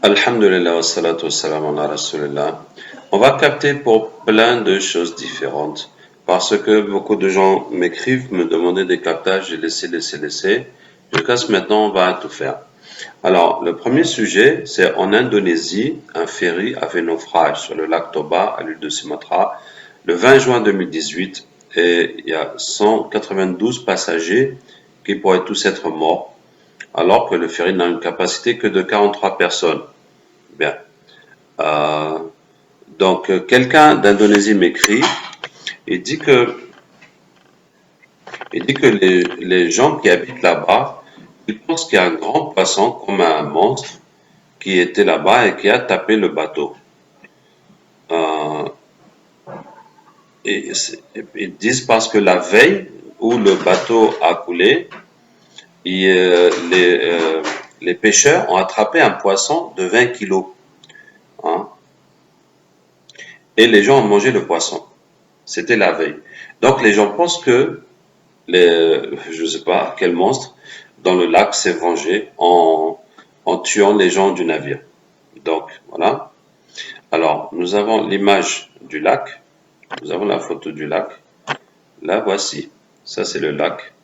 Alhamdulillah wa salatu wa salam ala Rasulillah. On va capter pour plein de choses différentes parce que beaucoup de gens m'écrivent, me demandaient des captages, j'ai laissé. Jusqu'à ce maintenant, on va tout faire. Alors, le premier sujet, c'est en Indonésie, un ferry a fait naufrage sur le lac Toba à l'île de Sumatra le 20 juin 2018 et il y a 192 passagers qui pourraient tous être morts alors que le ferry n'a une capacité que de 43 personnes. Bien. Euh, donc, quelqu'un d'Indonésie m'écrit et dit que les gens qui habitent là-bas, ils pensent qu'il y a un grand poisson comme un monstre qui était là-bas et qui a tapé le bateau. Euh, et ils disent parce que la veille où le bateau a coulé, les pêcheurs ont attrapé un poisson de 20 kilos. Hein, et les gens ont mangé le poisson. C'était la veille. Donc les gens pensent que je ne sais pas quel monstre dans le lac s'est vengé en tuant les gens du navire. Donc voilà. Alors nous avons l'image du lac, nous avons la photo du lac. Là voici, ça c'est le lac.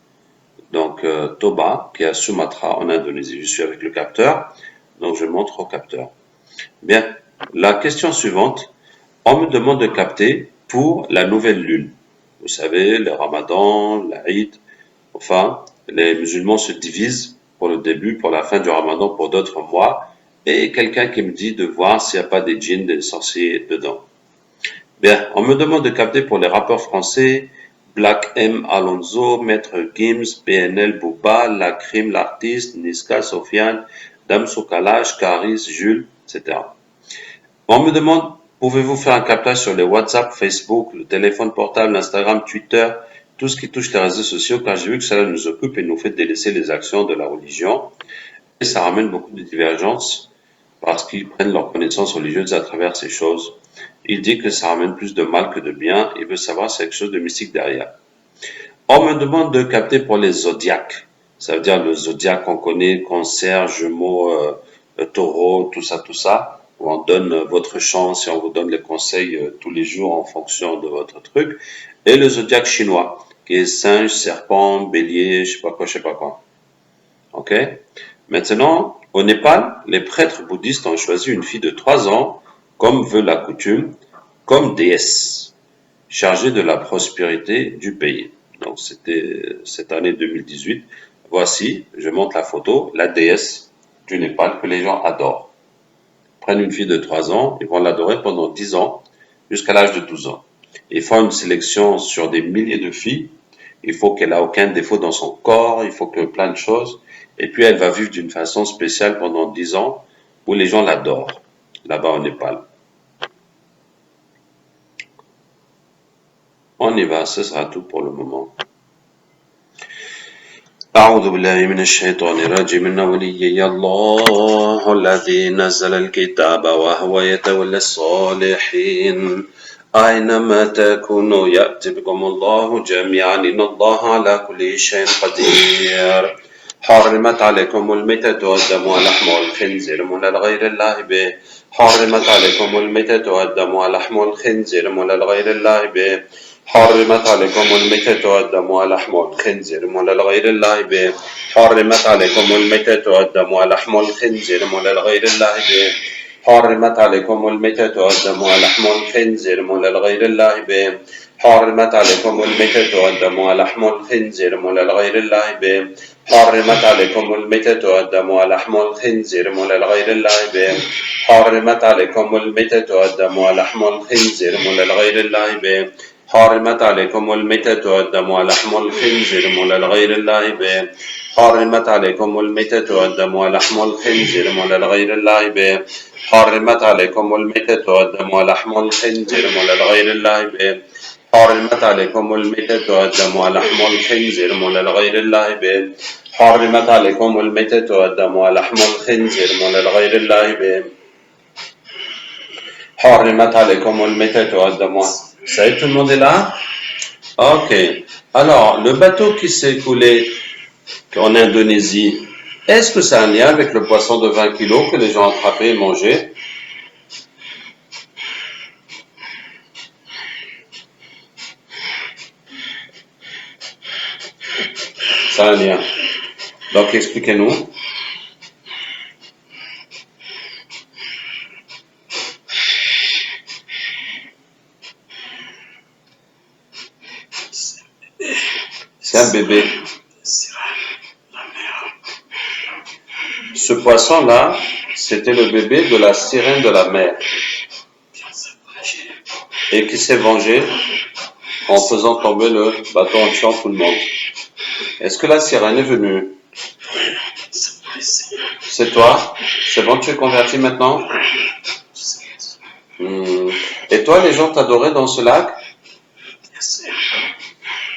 Donc Toba qui est à Sumatra en Indonésie. Je suis avec le capteur, donc je montre au capteur. Bien, la question suivante, on me demande de capter pour la nouvelle lune. Vous savez, le Ramadan, l'Aïd, enfin, les musulmans se divisent pour le début, pour la fin du Ramadan, pour d'autres mois. Et quelqu'un qui me dit de voir s'il n'y a pas des djinns, des sorciers dedans. Bien, on me demande de capter pour les rappeurs français, Black M. Alonso, Maître Gims, PNL Booba, Lacrim, l'artiste, Niska, Sofiane, Damso Kalash, Karis, Jules, etc. On me demande, pouvez-vous faire un captage sur les WhatsApp, Facebook, le téléphone portable, Instagram, Twitter, tout ce qui touche les réseaux sociaux, car j'ai vu que cela nous occupe et nous fait délaisser les actions de la religion. Et ça ramène beaucoup de divergences parce qu'ils prennent leur connaissance religieuse à travers ces choses. Il dit que ça ramène plus de mal que de bien. Il veut savoir s'il y a quelque chose de mystique derrière. On me demande de capter pour les zodiaques. Ça veut dire le zodiaque qu'on connaît, cancer, jumeaux, taureau, tout ça, où on donne votre chance et on vous donne les conseils tous les jours en fonction de votre truc. Et le zodiaque chinois, qui est singe, serpent, bélier, je sais pas quoi. Ok? Maintenant, au Népal, les prêtres bouddhistes ont choisi une fille de 3 ans, comme veut la coutume, comme déesse, chargée de la prospérité du pays. Donc, c'était cette année 2018. Voici, je montre la photo, la déesse du Népal que les gens adorent. Prennent une fille de 3 ans, ils vont l'adorer pendant 10 ans, jusqu'à l'âge de 12 ans. Ils font une sélection sur des milliers de filles. Il faut qu'elle ait aucun défaut dans son corps, il faut que plein de choses. Et puis elle va vivre d'une façon spéciale pendant 10 ans où les gens l'adorent, là-bas au Népal. On y va, ce sera tout pour le moment. أعوذ بالله من الشيطان الرجيم إن وليي الله الذي نزل الكتاب وهو يتولى الصالحين أينما تكونوا يأتي بكم الله جميعا إن الله على كل شيء قدير حرمت عليكم الميتة والدم ولحم الخنزير من الغير الله به حرمت عليكم الميتة والدم ولحم الخنزير من الغير الله به حرمت عليكم الميتة والدم ولحم الخنزير من الغير الله به حرمت عليكم الميتة والدم ولحم الخنزير من الغير الله به حرمت عليكم الميتة والدم ولحم الخنزير من الغير الله به حرمت عليكم الميتة والدم ولحم الخنزير من الغير الله به حرمت عليكم الميتة والدم ولحم الخنزير من الغير الله به حرمت عليكم الميتة والدم ولحم الخنزير من الغير الله به حرمت عليكم الميتة والدم ولحم الخنزير من الغير الله به حرمت عليكم الميتة والدم ولحم الخنزير من الغير الله به حرمت عليكم الميتة والدم ولحم الخنزير من الغير الله به حرمت عليكم الميتة والدم ولحم الخنزير من الغير الله به حرمت عليكم الميتة والدم ولحم الخنزير من الغير الله به حرمت عليكم الميتة والدم. Ça y est, tout le monde est là? Ok. Alors, le bateau qui s'est écoulé en Indonésie, Est-ce que ça a un lien avec le poisson de 20 kilos que les gens attrapaient et mangeaient? Ça a un lien. Donc expliquez-nous. C'est un bébé. Ce poisson-là, c'était le bébé de la sirène de la mer et qui s'est vengé en faisant tomber le bateau en tuant tout le monde. Est-ce que la sirène est venue? C'est toi? C'est bon, tu es converti maintenant? Et toi, les gens t'adoraient dans ce lac?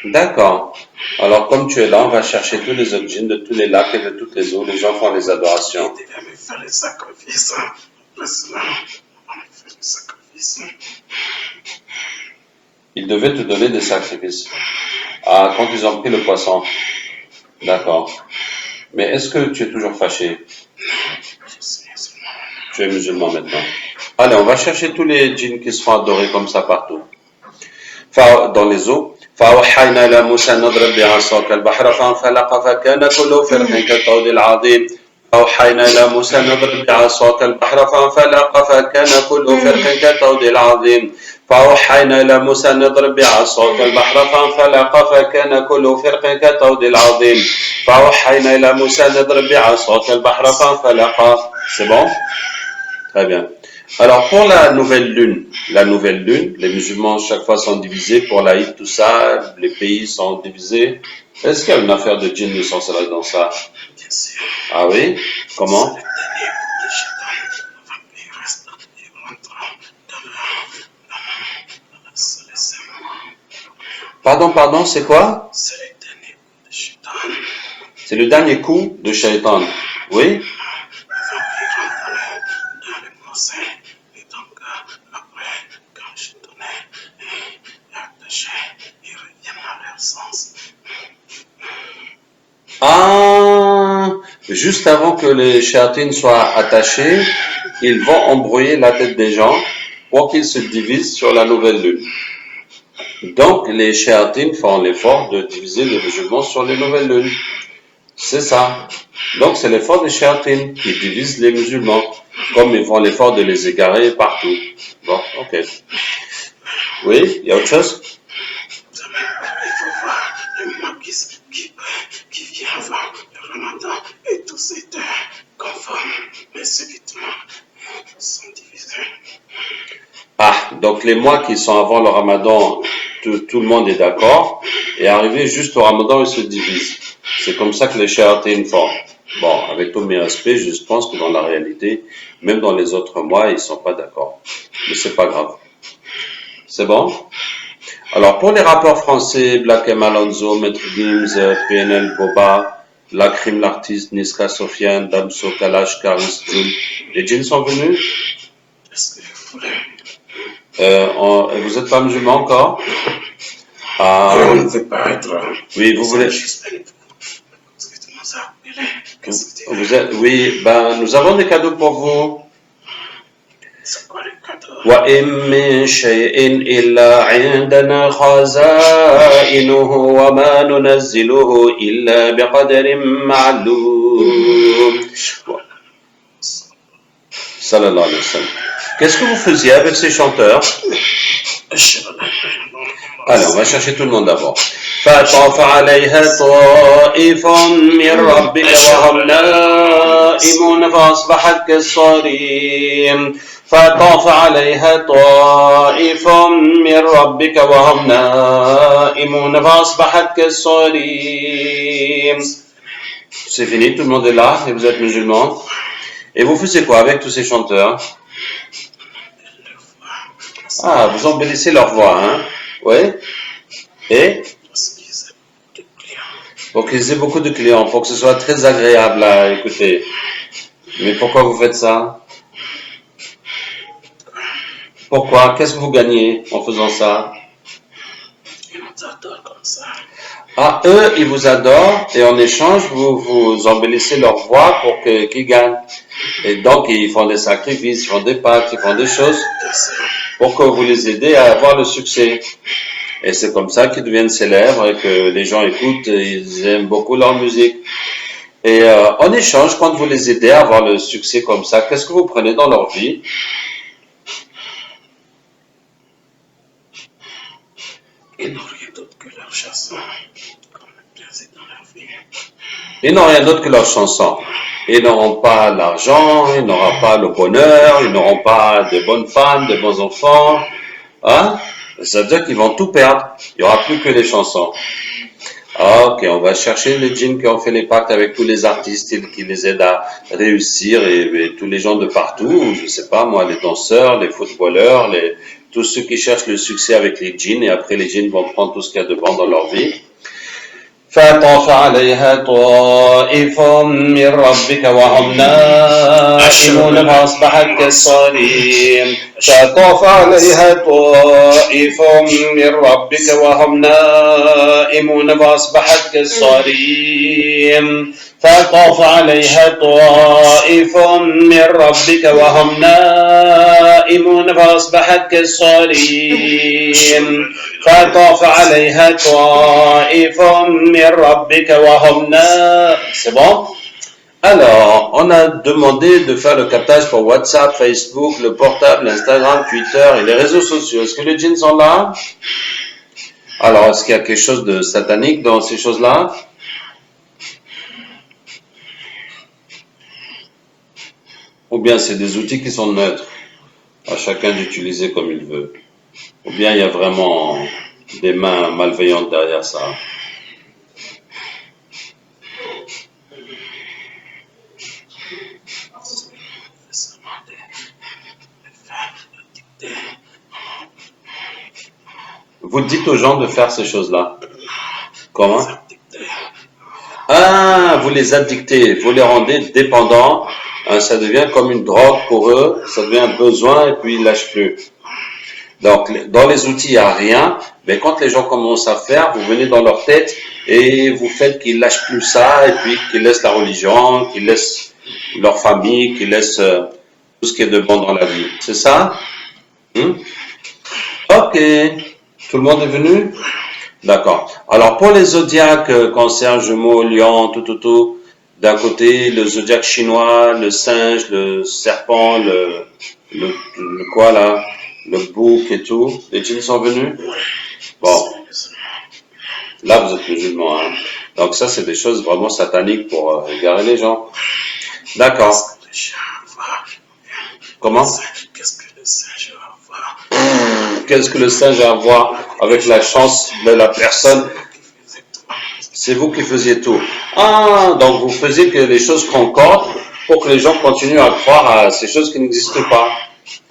D'accord. Alors, comme tu es là, on va chercher tous les objets de tous les lacs et de toutes les eaux. Les gens font les adorations. Ils devaient te donner des sacrifices. Ah, quand ils ont pris le poisson. D'accord. Mais est-ce que tu es toujours fâché? Tu es musulman maintenant. Allez, on va chercher tous les djinns qui se font adorer comme ça partout. Dans les eaux. فأوحينا إلى موسى أن اضرب بعصاك البحر فانفلق فكان كل فرق كالطود العظيم. فأوحينا إلى موسى أن اضرب بعصاك البحر فانفلق فكان كل فرق كالطود العظيم. فأوحينا إلى موسى أن اضرب بعصاك البحر فانفلق فكان كل فرق كالطود العظيم. فأوحينا إلى موسى أن اضرب بعصاك البحر فانفلق. C'est bon? Très bien. Alors pour la nouvelle lune, les musulmans chaque fois sont divisés pour l'Aïd, tout ça, les pays sont divisés. Est-ce qu'il y a une affaire de djinn de sorcellerie dans ça? Ah oui? Comment? Pardon, c'est quoi? C'est le dernier coup de Shaitan. Oui? Ah, juste avant que les shayatines soient attachés, ils vont embrouiller la tête des gens pour qu'ils se divisent sur la nouvelle lune. Donc, les shayatines font l'effort de diviser les musulmans sur les nouvelles lunes. C'est ça. Donc, c'est l'effort des shayatines qui divisent les musulmans, comme ils font l'effort de les égarer partout. Bon, ok. Oui, il y a autre chose? Qui vient avant le Ramadan et tous étaient conformes, mais subitement sont divisés. Ah, donc les mois qui sont avant le Ramadan, tout le monde est d'accord, et arrivé juste au Ramadan, ils se divisent. C'est comme ça que les shayatines font. Bon, avec tout mes respects, je pense que dans la réalité, même dans les autres mois, ils sont pas d'accord. Mais c'est pas grave. C'est bon? Alors, pour les rappeurs français, Black M. Alonso, Maître Gims, PNL Boba, Lacrim l'artiste, Niska Sofiane, Damso, Kalash, Karis, Jul, les djinns sont venus? Est-ce que vous voulez? Vous êtes pas musulman encore? Ah, on ne veut pas être. Oui, vous voulez. Vous êtes, oui, ben, nous avons des cadeaux pour vous. وإن من شيء إلا عندنا خزائنه وما ننزله إلا بقدر معلوم. Sallallahu alayhi wa sallam. Qu'est-ce que vous faisiez avec ces chanteurs? Allez, on va chercher tout le monde d'abord. فطاف عليها طائف من ربك وهم نائمون فأصبحت كالصريم. فطاف عليها طائف من ربك وهم نائمون فأصبحت كالصريم. C'est fini, tout le monde est là et vous êtes musulmans. Et vous faisiez quoi avec tous ces chanteurs? Ah, vous embellissez leur voix, hein? Oui. Et? Pour qu'ils aient beaucoup de clients, pour que ce soit très agréable à écouter. Mais pourquoi vous faites ça? Pourquoi? Qu'est-ce que vous gagnez en faisant ça? Ah, eux, ils vous adorent et en échange, vous embellissez leur voix pour qu'ils gagnent. Et donc, ils font des sacrifices, ils font des pactes, ils font des choses pour que vous les aidez à avoir le succès. Et c'est comme ça qu'ils deviennent célèbres et que les gens écoutent, ils aiment beaucoup leur musique. Et en échange, quand vous les aidez à avoir le succès comme ça, qu'est-ce que vous prenez dans leur vie? Ils n'ont rien d'autre que leur chanson, comme le plaisir dans leur vie. Ils n'ont rien d'autre que leur chanson. Ils n'auront pas l'argent, ils n'auront pas le bonheur, ils n'auront pas de bonnes femmes, de bons enfants. Hein? Ça veut dire qu'ils vont tout perdre. Il n'y aura plus que les chansons. Ah, ok, on va chercher les djinns qui ont fait les pactes avec tous les artistes qui les aident à réussir et tous les gens de partout, je sais pas moi, les danseurs, les footballeurs, tous ceux qui cherchent le succès avec les djinns et après les djinns vont prendre tout ce qu'il y a de bon dans leur vie. فطاف عليها طائف من ربك وهم نائمون فأصبحت كالصريم فطاف عليها طائف من ربك وهم نائمون فأصبحت كالصريم فطاف عليها طائف من ربك وهم نائمون فأصبحت كالصريم فطاف عليها طائف من ربك وهم C'est bon? Alors, on a demandé de faire le captage pour WhatsApp, Facebook, le portable, Instagram, Twitter et les réseaux sociaux. Est-ce que les djinns sont là? Alors, est-ce qu'il y a quelque chose de satanique dans ces choses-là? Ou bien c'est des outils qui sont neutres, à chacun d'utiliser comme il veut? Ou bien il y a vraiment des mains malveillantes derrière ça? Vous dites aux gens de faire ces choses-là. Comment? Ah, vous les addictez, vous les rendez dépendants. Ça devient comme une drogue pour eux, ça devient un besoin et puis ils lâchent plus. Donc, dans les outils, il n'y a rien, mais quand les gens commencent à faire, vous venez dans leur tête et vous faites qu'ils lâchent plus ça et puis qu'ils laissent la religion, qu'ils laissent leur famille, qu'ils laissent tout ce qui est de bon dans la vie. C'est ça? Ok. Tout le monde est venu? D'accord. Alors, pour les zodiaques, cancer, gémeaux, lion, tout, d'un côté, le zodiaque chinois, le singe, le serpent, le quoi là? Le bouc et tout. Les djinns sont venus? Bon. Là, vous êtes musulmans, hein. Donc ça, c'est des choses vraiment sataniques pour égarer les gens. D'accord. Comment? Qu'est-ce que le singe va avoir? Qu'est-ce que le singe a à voir avec la chance de la personne? C'est vous qui faisiez tout. Ah, donc vous faisiez que les choses concordent pour que les gens continuent à croire à ces choses qui n'existent pas.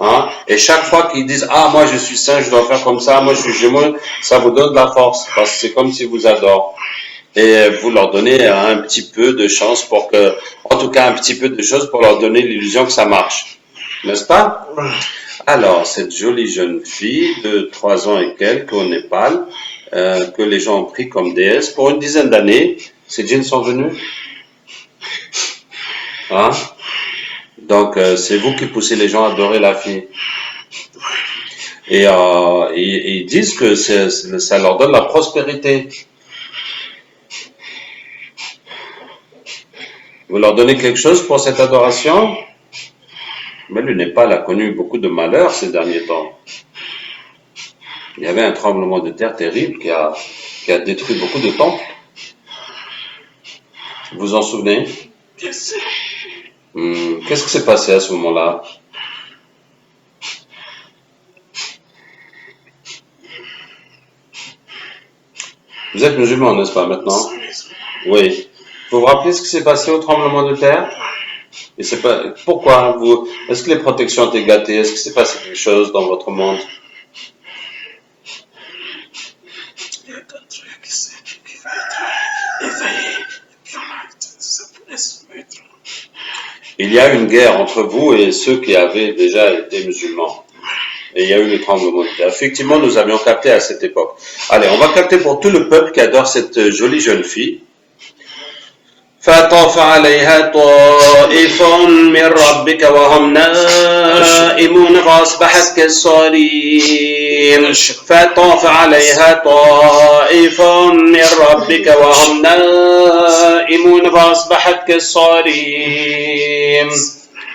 Hein? Et chaque fois qu'ils disent, ah, moi je suis singe, je dois faire comme ça, moi je suis gémeaux, ça vous donne de la force, parce que c'est comme s'ils vous adorent. Et vous leur donnez un petit peu de chance pour que, en tout cas un petit peu de choses pour leur donner l'illusion que ça marche. N'est-ce pas? Alors, cette jolie jeune fille de 3 ans et quelques au Népal, que les gens ont pris comme déesse pour une dizaine d'années, ces djinns sont venus. Hein? Donc, c'est vous qui poussez les gens à adorer la fille. Et ils disent que ça leur donne la prospérité. Vous leur donnez quelque chose pour cette adoration? Mais le Népal a connu beaucoup de malheurs ces derniers temps. Il y avait un tremblement de terre terrible qui a détruit beaucoup de temples. Vous vous en souvenez? Bien sûr. Qu'est-ce qui s'est passé à ce moment-là? Vous êtes musulman, n'est-ce pas, maintenant? Oui. Vous vous rappelez ce qui s'est passé au tremblement de terre? Et c'est pas, pourquoi est-ce que les protections ont été gâtées? Est-ce qu'il s'est passé quelque chose dans votre monde? Il y a d'autres trucs qui vont être éveillés. Et puis ça pourrait se mettre. Il y a une guerre entre vous et ceux qui avaient déjà été musulmans. Et il y a eu le tremblement de terre. Effectivement, nous avions capté à cette époque. Allez, on va capter pour tout le peuple qui adore cette jolie jeune fille. فطاف عليها طائف من ربك وهم نائمون فأصبحت كالصريم فطاف عليها طائف من ربك وهم نائمون فأصبحت كالصريم.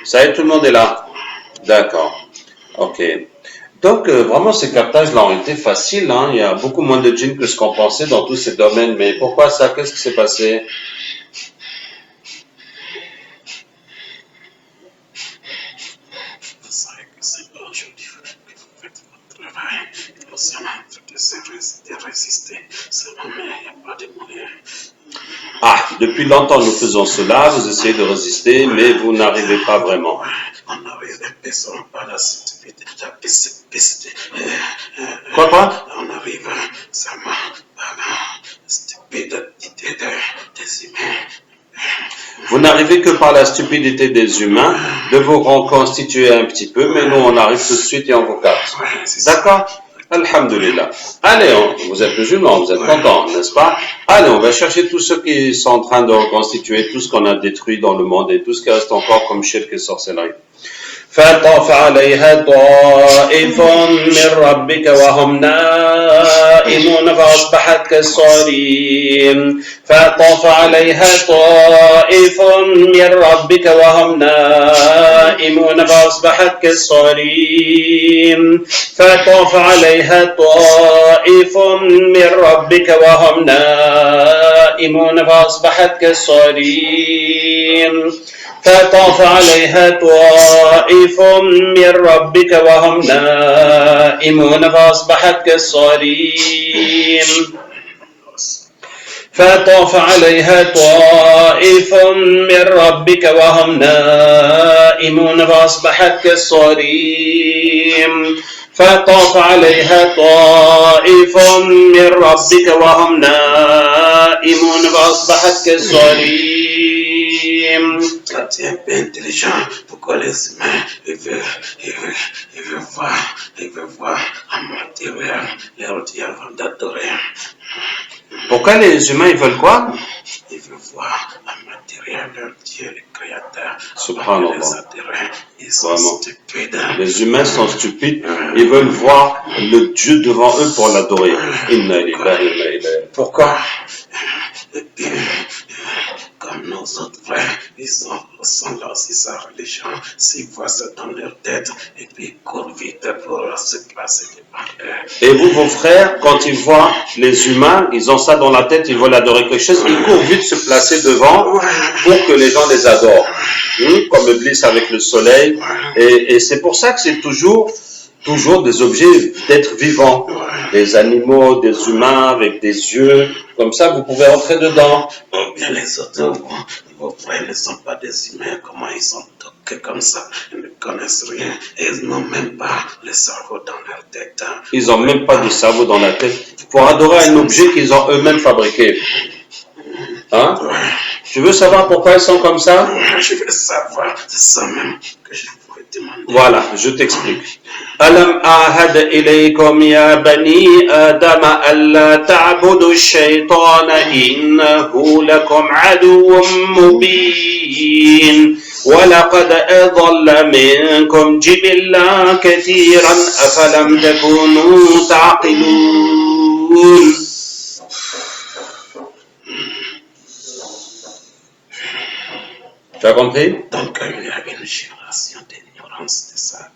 Ça y est, tout le monde est là. D'accord. Ok. Donc, vraiment, ces captages-là ont été faciles. Hein. Il y a beaucoup moins de djinns que ce qu'on pensait dans tous ces domaines. Mais pourquoi ça? Qu'est-ce qui s'est passé? Ah, depuis longtemps nous faisons cela, vous essayez de résister, mais vous n'arrivez pas vraiment. Quoi? On arrive seulement par la stupidité des humains. Vous n'arrivez que par la stupidité des humains de vous reconstituer un petit peu, mais nous on arrive tout de suite et on vous capte. D'accord? Alhamdulillah. Allez, vous êtes musulmans, vous êtes contents, n'est-ce pas? Allez, on va chercher tous ceux qui sont en train de reconstituer tout ce qu'on a détruit dans le monde et tout ce qui reste encore comme shirk et sorcellerie. فطاف عليها طائف من ربك وهم نائمون فأصبحت كالصريم فطاف عليها طائف من ربك وهم نائمون فأصبحت كالصريم فطاف عليها طائف من ربك وهم نائمون فأصبحت كالصريم فطاف عليها طائف من ربك وهم نائمون فأصبحت كالصريم فطاف عليها طائف من ربك وهم نائمون فأصبحت كالصريم فطاف عليها طائف من ربك وهم نائمون فأصبحت كالصريم. Quand tu es un peu intelligent, pourquoi les humains ils veulent voir un matériel leur Dieu avant d'adorer? Pourquoi les humains ils veulent quoi? Ils veulent voir un matériel leur Dieu, le Créateur. Subhanallah. Ils sont stupides. Les humains sont stupides, ils veulent voir le Dieu devant eux pour l'adorer. Inna lillahi wa inna ilayhi. Pourquoi? Et puis, comme nos autres frères, ils sont là aussi sa religion, s'ils voient ça dans leur tête, et puis ils courent vite pour se placer devant eux. Et vous, vos frères, quand ils voient les humains, ils ont ça dans la tête, ils veulent adorer quelque chose, ils courent vite se placer devant pour que les gens les adorent. Comme Iblis avec le soleil. Et c'est pour ça que c'est toujours des objets d'êtres vivants. Des animaux, des humains avec des yeux. Comme ça, vous pouvez entrer dedans. Bien les autres, vos frères ne sont pas des humains. Comment ils sont toqués comme ça? Ils ne connaissent rien. Et ils n'ont même pas le cerveau dans leur tête. Ils n'ont même pas de cerveau dans la tête pour adorer un objet qu'ils ont eux-mêmes fabriqué. Hein? Tu veux savoir pourquoi ils sont comme ça? Je veux savoir. C'est ça même que je voulais demander. Voilà, je t'explique. ألم أعهد إليكم يا بني آدم ألا تعبدوا الشيطان إنه لكم عدو مبين ولقد أضل منكم جبلا كثيرا أفلم تكونوا تعقلون. Tu as compris? Donc il y a une génération d'ignorance de ça.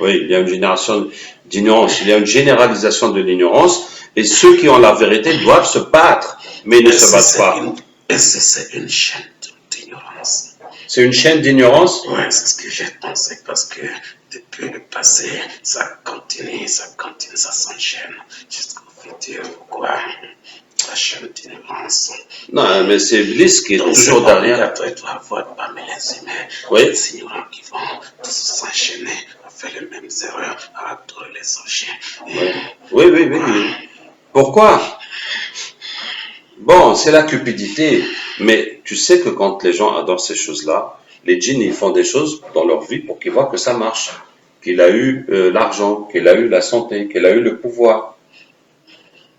Oui, il y a une génération d'ignorance, il y a une généralisation de l'ignorance, et ceux qui ont la vérité doivent se battre, mais ils ne se battent pas. Est-ce que c'est une chaîne d'ignorance? C'est une chaîne d'ignorance? Oui, c'est ce que j'ai pensé, parce que depuis le passé, ça continue, ça s'enchaîne jusqu'au futur. Pourquoi la chaîne d'ignorance? Non, mais c'est Iblis qui est toujours derrière. Il doit avoir parmi les humains des ignorants qui vont tous s'enchaîner à faire les mêmes erreurs, à adorer les objets. Oui. Pourquoi? Bon, c'est la cupidité, mais tu sais que quand les gens adorent ces choses-là, les djinns ils font des choses dans leur vie pour qu'ils voient que ça marche. qu'il a eu l'argent, qu'il a eu la santé, qu'il a eu le pouvoir.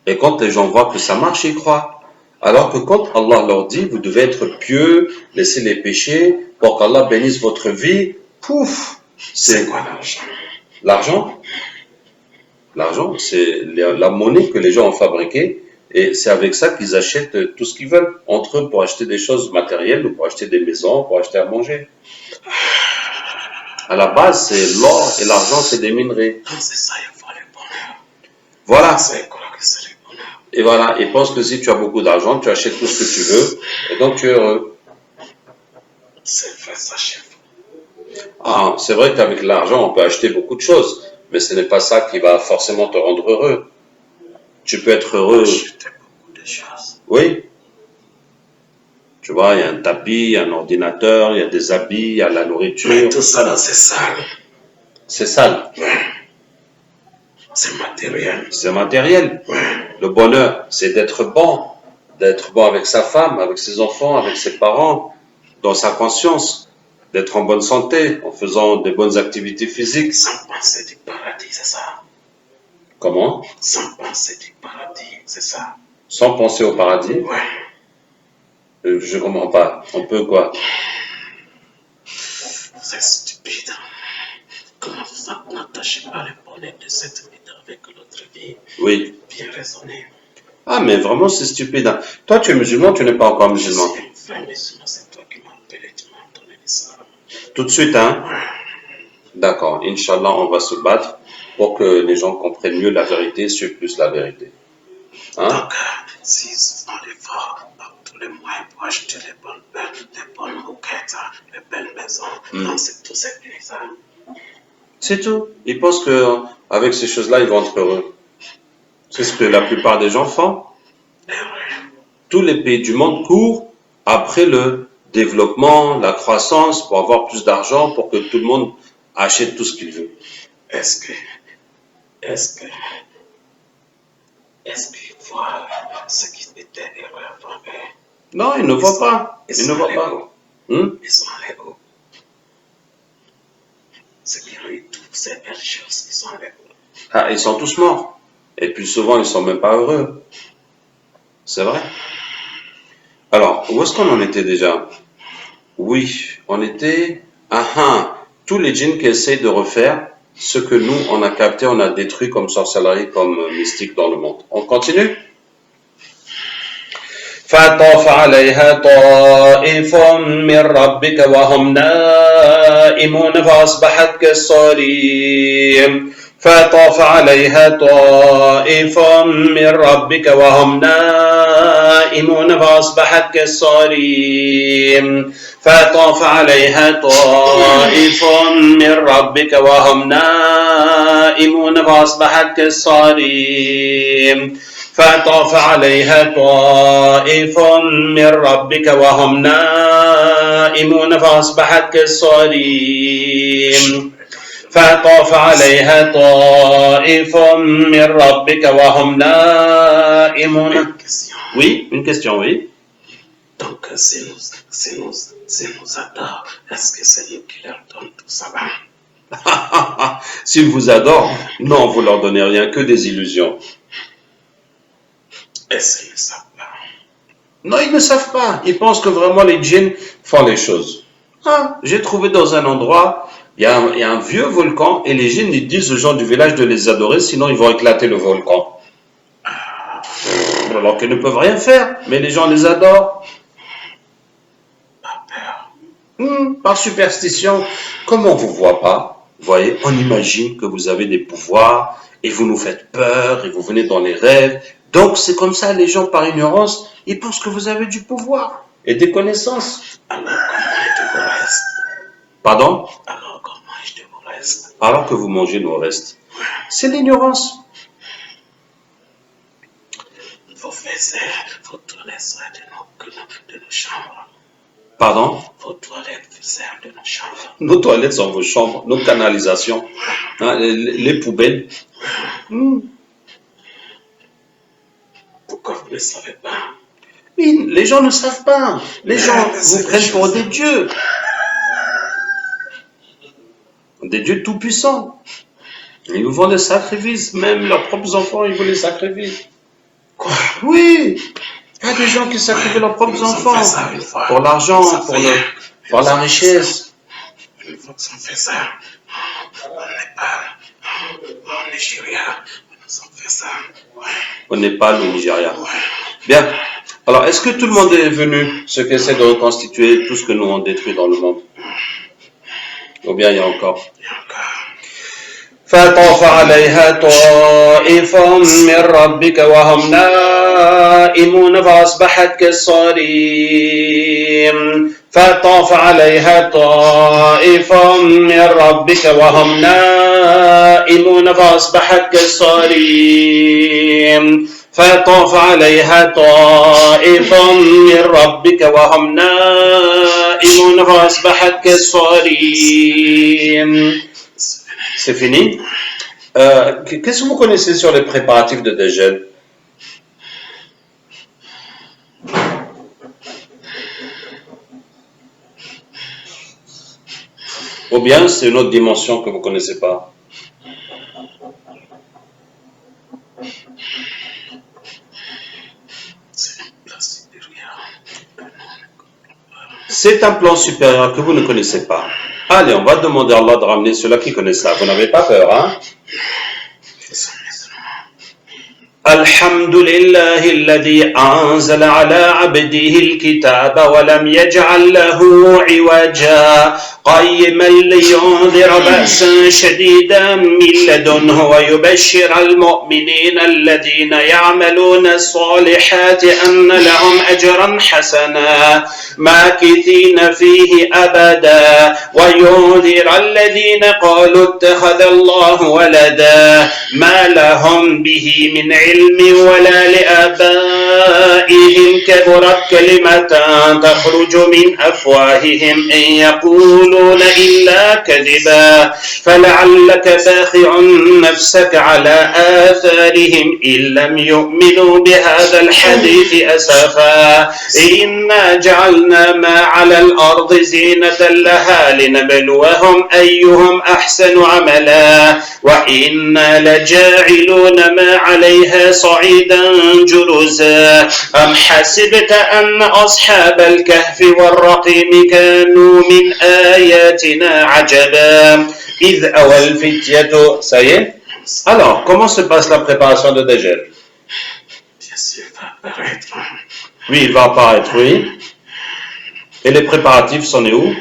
Et quand les gens voient que ça marche, ils croient. Alors que quand Allah leur dit, vous devez être pieux, laissez les péchés, pour qu'Allah bénisse votre vie, pouf, C'est c'est quoi l'argent? l'argent. L'argent, c'est la monnaie que les gens ont fabriquée, et c'est avec ça qu'ils achètent tout ce qu'ils veulent entre eux pour acheter des choses matérielles ou pour acheter des maisons, pour acheter à manger. À la base, c'est l'or et l'argent, c'est des minerais. Non, c'est ça, il faut le bonheur. Voilà. C'est quoi que c'est le bonheur? Et voilà. Et pense que si tu as beaucoup d'argent, tu achètes tout ce que tu veux, et donc tu es heureux. C'est vrai, ça, chef. Ah, c'est vrai qu'avec l'argent, on peut acheter beaucoup de choses, mais ce n'est pas ça qui va forcément te rendre heureux. Tu peux être heureux, Acheter beaucoup de choses. oui. Tu vois, il y a un tapis, un ordinateur, il y a des habits, il y a la Mais nourriture. tout ça, là, c'est sale. C'est sale, C'est matériel. c'est matériel. Le bonheur, c'est d'être bon avec sa femme, avec ses enfants, avec ses parents, dans sa conscience, d'être en bonne santé, en faisant des bonnes activités physiques. Sans penser du paradis, c'est ça. Comment? Sans penser du paradis, c'est ça. Sans penser au paradis. Ouais. Je comprends pas. On peut quoi? C'est stupide. Comment ça n'attache pas le bonheur de cette vie avec l'autre vie? Oui. Bien raisonné. Ah, mais vraiment, c'est stupide, hein. Toi, tu es musulman, tu n'es pas encore Je musulman. suis un vrai musulman, c'est toi qui m'as appelé, tu m'as donné l'islam. Tout de suite, hein? D'accord. Inch'Allah, on va se battre pour que les gens comprennent mieux la vérité, suivent plus la vérité. Hein? Donc, s'ils font l'effort par tous les moyens pour acheter les bonnes moquettes, les belles maisons, non, c'est tout c'est bien ça. C'est tout. Ils pensent que avec ces choses-là, ils vont être heureux. C'est ce que la plupart des gens font. Et oui, Tous les pays du monde courent après le développement, la croissance, pour avoir plus d'argent, pour que tout le monde achète tout ce qu'il veut. est-ce que, est-ce que, est-ce qu'ils voient ce qui était erreur avant eux? Non, ils ne voient pas. Ils Ils ne sont voient allés pas. où? Ils sont allés où? Ceux qui ont eu toutes ces belles choses, ils sont allés où? Ah, ils sont tous morts. Et puis souvent, ils sont même pas heureux. C'est vrai. Alors, où est-ce qu'on en était déjà? Oui, on était... tous les djinns qui essayent de refaire ce que nous, on a capté, on a détruit comme sorcellerie, comme mystique dans le monde. On continue? فطاف عليها طائف من ربك وهم نائمون فأصبحت كالصريم فطاف عليها طائف من ربك وهم نائمون فأصبحت كالصريم فطاف عليها طائف من ربك وهم نائمون فأصبحت كالصريم فطاف عليها طائف من ربك وهم نائمون فأصبحت كالصريم فطاف عليها طائف من ربك وهم نائمون. Une question. Oui, une question, oui. Donc, s'ils nous adorent, est-ce que c'est nous qui leur donnons tout ça là? S'ils vous adorent, non, vous leur donnez rien, que des illusions. Est-ce qu'ils ne savent pas? Non, ils ne savent pas. Ils pensent que vraiment les djinns font les choses. Ah, j'ai trouvé dans un endroit, il y a un vieux volcan et les djinns ils disent aux gens du village de les adorer, sinon ils vont éclater le volcan. Alors qu'ils ne peuvent rien faire, mais les gens les adorent. Pas peur. Par superstition. Comme on ne vous voit pas, vous voyez, on imagine que vous avez des pouvoirs et vous nous faites peur et vous venez dans les rêves. Donc c'est comme ça, les gens par ignorance, ils pensent que vous avez du pouvoir et des connaissances. Alors, comment est-ce que vous reste? Pardon? Alors, comment est-ce que vous reste? Alors que vous mangez nos restes. C'est l'ignorance. Vos vos toilettes seraient de nos chambres. Pardon? Vos toilettes servent de nos chambres. Nos toilettes sont vos chambres, nos canalisations, hein, les poubelles. Pourquoi vous ne savez pas? Oui, les gens ne savent pas. Les gens vous prennent pour des dieux. Des dieux tout-puissants. Ils nous font des sacrifices, même leurs propres enfants, ils vous les sacrifient. Quoi? Oui, il y a des gens qui sacrifient leurs propres Nous avons enfants fait ça une fois. pour l'argent, Ça pour, fait- pour la richesse. Une fois qu'on fait ça, au Népal, au Nigeria, nous avons fait ça. Ouais. Au Népal, au Nigeria. Ouais. Bien. Alors, est-ce que tout le monde est venu, ceux qui essaient de reconstituer tout ce que nous avons détruit dans le monde? Ou bien il y a encore? Et encore. فطاف عليها طائف من ربك وهم نائمون فأصبحت كالصريم فطاف عليها طائف من ربك وهم نائمون فأصبحت كالصريم فطاف عليها طائف من ربك وهم نائمون فأصبحت كالصريم. C'est fini. Qu'est-ce que vous connaissez sur les préparatifs de dégel? Ou bien c'est une autre dimension que vous ne connaissez pas? C'est un plan supérieur que vous ne connaissez pas. Allez, on va demander à Allah de ramener ceux-là qui connaissent ça. Vous n'avez pas peur, hein? الحمد لله الذي أنزل على عبده الكتاب ولم يجعل له عوجا قيما لينذر بأسا شديدا من لدنه ويبشر المؤمنين الذين يعملون الصالحات أن لهم أجرا حسنا ماكثين فيه أبدا وينذر الذين قالوا اتخذ الله ولدا ما لهم به من علم ولا لآبائهم كبرت كلمة تخرج من أفواههم إن يقولون إلا كذبا فلعلك باخع نفسك على آثارهم إن لم يؤمنوا بهذا الحديث أسفا إنا جعلنا ما على الأرض زينة لها لنبلوهم أيهم أحسن عملا وإنا لجاعلون ما عليها صعيدا جرزا أم حسبت أن أصحاب الكهف والرقيم كانوا من آياتنا عجبا إذ أوى الفتية. Ça y est? Alors, comment se passe la préparation de dégel? Bien sûr, il va apparaître. Oui, il va apparaître, oui. Et les préparatifs, c'en est où?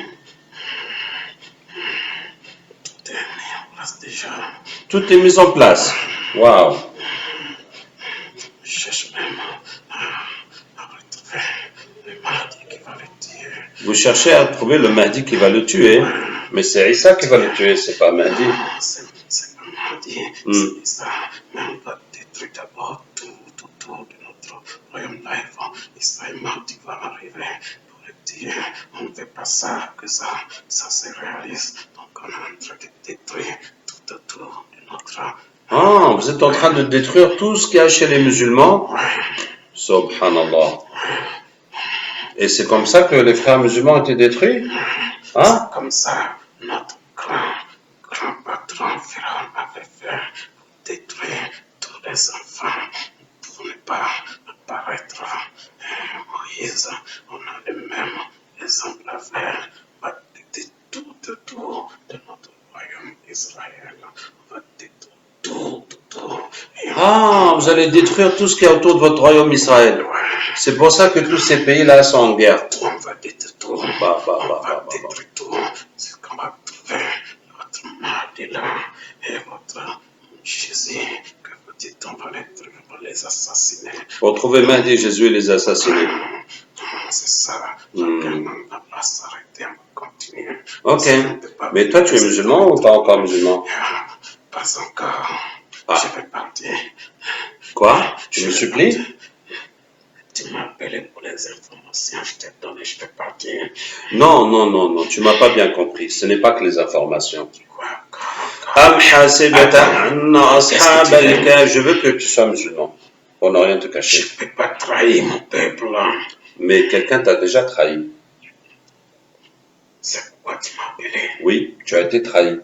Tout est mis en place déjà. Tout est mis en place. Waouh. Je cherche même à retrouver le Mahdi qui va le tuer. Vous cherchez à trouver le Mahdi qui va le tuer. Mais c'est Issa qui va le tuer, c'est pas Mahdi. C'est pas Mahdi, c'est ça. Mais on va détruire d'abord tout de notre royaume-là. Issa et Mahdi vont arriver pour le tuer. On ne fait pas ça, que ça se réalise. Donc on est en train de détruire tout de notre... Ah, vous êtes en train de détruire tout ce qu'il y a chez les musulmans? Subhanallah. Et c'est comme ça que les frères musulmans ont été détruits? Hein? C'est comme ça, notre grand patron Pharaon avait fait détruire tous les enfants pour ne pas apparaître. Moïse, on a le même exemple à faire. On va détruire tout de notre royaume Israël. On va détruire tout. Ah, vous allez détruire tout ce qui est autour de votre royaume Israël. C'est pour ça que tous ces pays-là sont en guerre. On va détruire tout. On va détruire tout. C'est qu'on va trouver votre Mahdi là et votre Jésus que vous dites on va les assassiner. Pour trouver Mahdi, Jésus et les assassiner. C'est ça. On ne va pas s'arrêter, on va continuer. Ok. Mais toi, tu es musulman ou pas encore musulman? Pas encore. Ah. Je vais partir. Quoi? Tu me supplies? Tu m'as appelé pour les informations, je t'ai donné, je vais partir. Non, tu m'as pas bien compris. Ce n'est pas que les informations. Quoi? Je veux que tu sois musulman. Pour ne rien te cacher. Je ne peux pas trahir mon peuple. Mais quelqu'un t'a déjà trahi. C'est pourquoi tu m'as appelé. Oui, tu as été trahi.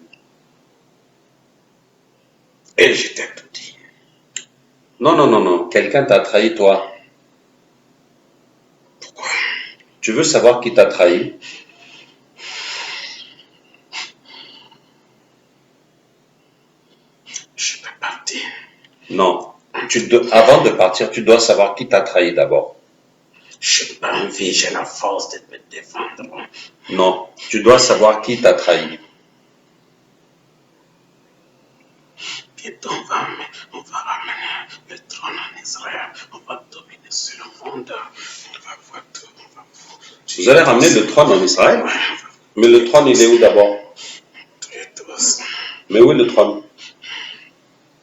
Non. Quelqu'un t'a trahi, toi. Pourquoi? Tu veux savoir qui t'a trahi? Je peux partir. Non. Avant de partir, tu dois savoir qui t'a trahi d'abord. Je n'ai pas envie, j'ai la force de me défendre. Non. Tu dois savoir qui t'a trahi. Bientôt, on va ramener le trône en Israël. On va dominer sur le monde. On va voir tout. Vous allez ramener le trône en Israël? Ouais, Mais le trône, il est où d'abord? Mais où est le trône?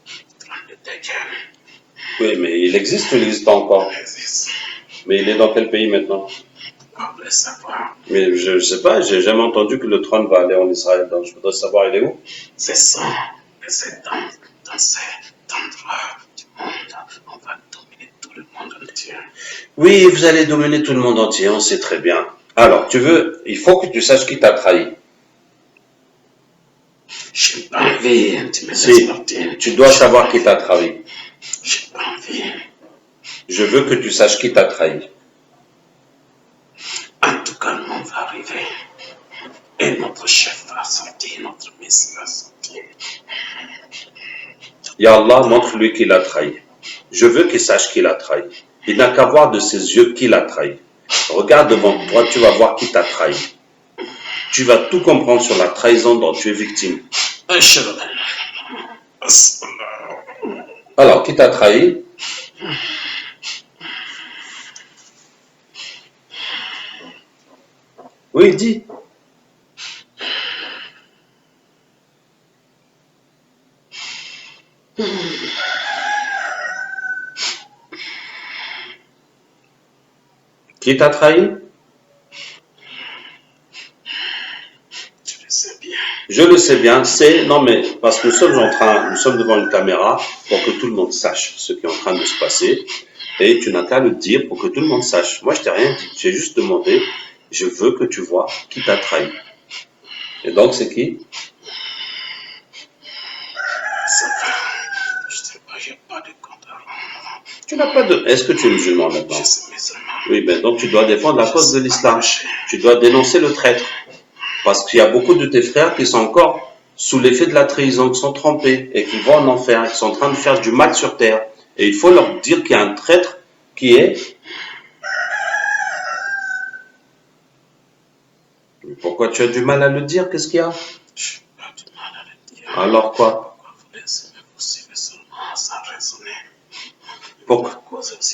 Le trône de Dajjal. Oui, mais il existe ou il n'existe pas encore? Il existe. Mais il est dans quel pays maintenant? On veut savoir. Mais je ne sais pas, j'ai jamais entendu que le trône va aller en Israël, donc je voudrais savoir il est où? C'est ça. Et c'est dans cet endroit du monde. On va dominer tout le monde entier. Oui, vous allez dominer tout le monde entier, on sait très bien. Alors, il faut que tu saches qui t'a trahi. Je n'ai pas envie de me laisser partir. Tu dois savoir qui t'a trahi. Je n'ai pas envie. Je veux que tu saches qui t'a trahi. En tout cas, le monde va arriver. Et notre chef va sortir, notre messie va sortir. Ya Allah, montre-lui qui l'a trahi. Je veux qu'il sache qui l'a trahi. Il n'a qu'à voir de ses yeux qui l'a trahi. Regarde devant toi, tu vas voir qui t'a trahi. Tu vas tout comprendre sur la trahison dont tu es victime. Alors, qui t'a trahi? Oui, dis. Qui t'a trahi? Je le sais bien. Je le sais bien, non mais parce que nous sommes devant une caméra pour que tout le monde sache ce qui est en train de se passer et tu n'as qu'à le dire pour que tout le monde sache. Moi je t'ai rien dit, j'ai juste demandé, je veux que tu vois qui t'a trahi. Et donc c'est qui? Ça va. Je sais pas, j'ai pas de compte à rendre. Tu n'as pas de... Est-ce que tu es musulman maintenant? Je suis musulman. Oui, ben donc tu dois défendre la cause de l'islam. Tu dois dénoncer le traître. Parce qu'il y a beaucoup de tes frères qui sont encore sous l'effet de la trahison, qui sont trempés et qui vont en enfer, qui sont en train de faire du mal sur terre. Et il faut leur dire qu'il y a un traître qui est... Mais pourquoi tu as du mal à le dire? Qu'est-ce qu'il y a? Je n'ai pas du mal à le dire. Alors quoi? Pourquoi vous suivez seulement sans raisonner? Pourquoi?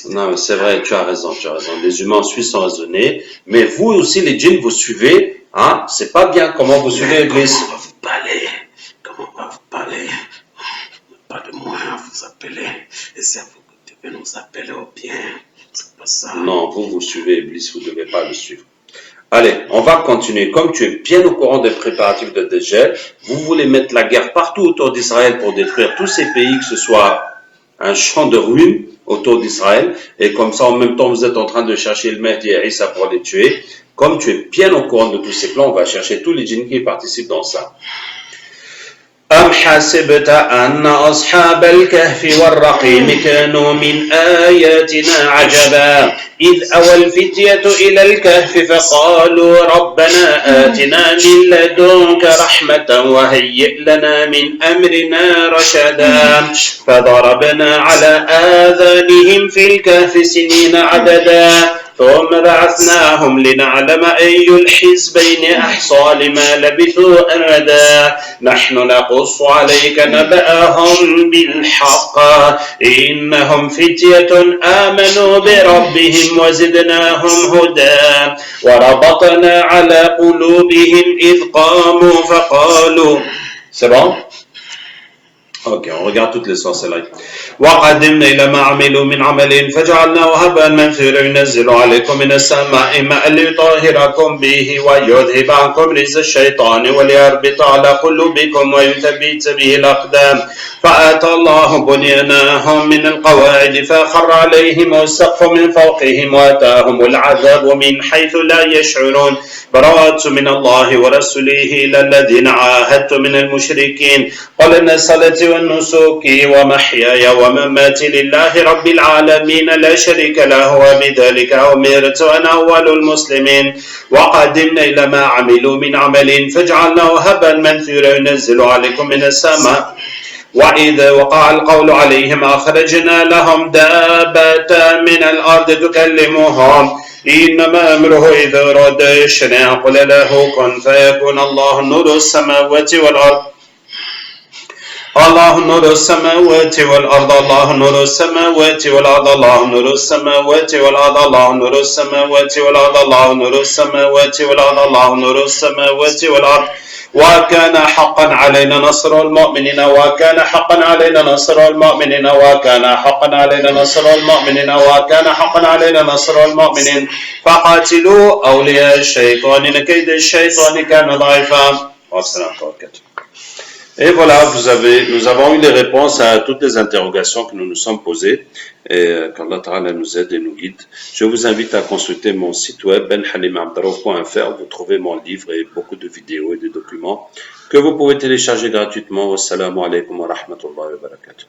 Non, c'est vrai, tu as raison. Les humains suivent sans raisonner, mais vous aussi, les djinns, vous suivez, hein? C'est pas bien comment vous suivez l'Église. Comment on va vous parler? Comment on va vous parler? Pas de moyen à vous appeler. Et c'est vous que devez nous appeler au bien. C'est pas ça. Non, vous suivez Iblis, vous ne devez pas le suivre. Allez, on va continuer. Comme tu es bien au courant des préparatifs de Dajjal, vous voulez mettre la guerre partout autour d'Israël pour détruire tous ces pays, que ce soit un champ de ruines autour d'Israël, et comme ça, en même temps, vous êtes en train de chercher le Mahdi et Isa pour les tuer. Comme tu es bien au courant de tous ces plans, on va chercher tous les djinns qui participent dans ça. أم حسبت أن أصحاب الكهف والرقيم كانوا من آياتنا عجبا إذ أوى الفتية إلى الكهف فقالوا ربنا آتنا من لدنك رحمة وهيئ لنا من أمرنا رشدا فضربنا على آذانهم في الكهف سنين عددا ثم بعثناهم لنعلم أي الحزبين أحصى لما لبثوا أمدا نحن نقص عليك نبأهم بالحق إنهم فتية آمنوا بربهم وزدناهم هدى وربطنا على قلوبهم إذ قاموا فقالوا C'est bon? Ok, on regarde toutes les sorcelleries. وقدمنا إلى ما عملوا من عمل فجعلناه هباء منثورا ينزل عليكم من السماء ماء ليطهركم به ويذهب عنكم رجز الشيطان وليربط على قلوبكم ويثبت به الأقدام فآتى الله بنيانهم من القواعد فخر عليهم السقف من فوقهم وآتاهم العذاب من حيث لا يشعرون براءة من الله ورسوله إلى الذين عاهدتم من المشركين قل إن الصلاة ونسكي ومحياي ومماتي لله رب العالمين لا شريك له وبذلك أمرت وأنا أول المسلمين وقدمنا إلى ما عملوا من عمل فاجعلناه هبا منثورا ينزل عليكم من السماء وإذا وقع القول عليهم أخرجنا لهم دابة من الأرض تكلمهم إنما أمره إذا أراد شيئا قل له كن فيكون الله نور السماوات والأرض الله نور السماوات والأرض الله نور السماوات والأرض الله نور السماوات والأرض الله نور السماوات والأرض الله نور السماوات والأرض الله نور السماوات والأرض وكان حقا علينا نصر المؤمنين وكان حقا علينا نصر المؤمنين وكان حقا علينا نصر المؤمنين وكان حقا علينا نصر المؤمنين فقاتلوا أولياء الشيطان إن كيد الشيطان كان ضعيفا والسلام عليكم. Et voilà, nous avons eu les réponses à toutes les interrogations que nous nous sommes posées. Et qu'Allah Ta'ala nous aide et nous guide. Je vous invite à consulter mon site web benhalimabdarouf.fr. Vous trouvez mon livre et beaucoup de vidéos et de documents que vous pouvez télécharger gratuitement. Wassalamu alaikum wa rahmatullahi wa barakatuh.